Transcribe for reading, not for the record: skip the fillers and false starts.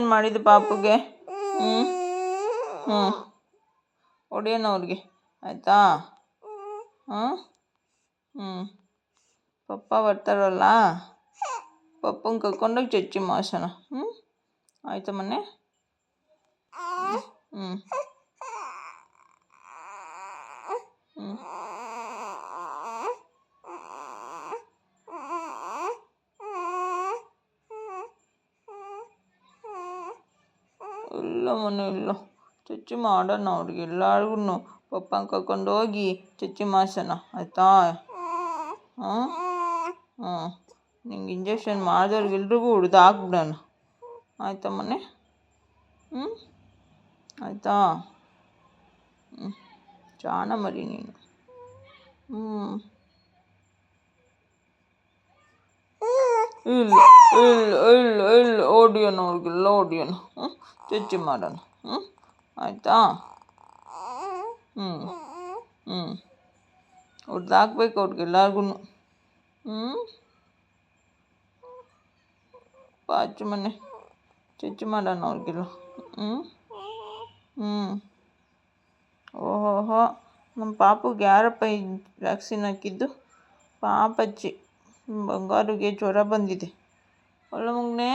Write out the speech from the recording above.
ಏನು ಮಾಡಿದ್ದು ಪಾಪುಗೆ? ಹ್ಞೂ ಹ್ಞೂ ಹೊಡಿಯೋಣ ಅವ್ರಿಗೆ, ಆಯಿತಾ? ಹಾಂ ಹ್ಞೂ ಪಪ್ಪ ಬರ್ತಾರಲ್ಲ, ಪಪ್ಪನ ಕರ್ಕೊಂಡೋಗಿ ಚಚ್ಚಿ ಮಾಡ್ಸೋಣ. ಆಯಿತಾ ಮೊನ್ನೆ? ಹ್ಞೂ ಹ್ಞೂ ಇಲ್ಲ ಮೊನ್ನೆ ಇಲ್ಲ, ಚಚ್ಚಿ ಮಾಡೋಣ ಅವ್ರಿಗೆ ಎಲ್ಲರಿಗೂ. ಪಪ್ಪನ ಕರ್ಕೊಂಡೋಗಿ ಚಚ್ಚಿ ಮಾಡ್ಸೋಣ, ಆಯಿತಾ? ಹಾಂ ಹಾಂ ನಿಂಗೆ ಇಂಜೆಕ್ಷನ್ ಮಾಡಿದವ್ರಿಗೆಲ್ರಿಗೂ ಹೊಡೆದು ಹಾಕ್ಬಿಡೋಣ, ಆಯಿತಾ ಮೊನ್ನೆ? ಆಯಿತಾ? ಜಾಣ ಮರಿ ನೀನು. ಇಲ್ಲ ಇಲ್ಲ ಇಲ್ಲ ಇಲ್ಲ ಹೊಡಿಯೋಣ ಅವ್ರಿಗೆಲ್ಲ ಹೊಡಿಯೋಣ, ಚಚ್ಚಿ ಮಾಡೋಣ, ಆಯಿತಾ? ಹೊಡ್ದು ಹಾಕ್ಬೇಕು ಅವ್ರಿಗೆಲ್ಲರಿಗೂ. ಪಾಚು ಮನೆ ಚಚ್ಚಿ ಮಾಡೋಣ ಅವ್ರಿಗೆಲ್ಲ. ಓಹೋಹೋ ನಮ್ಮ ಪಾಪುಗೆ ಯಾರಪ್ಪ ವ್ಯಾಕ್ಸಿನ್ ಹಾಕಿದ್ದು? ಪಾಪಚ್ಚಿ ಬಂಗಾರಿಗೆ ಜ್ವರ ಬಂದಿದೆ. ಒಳ್ಳೆ ಮಗನೇ.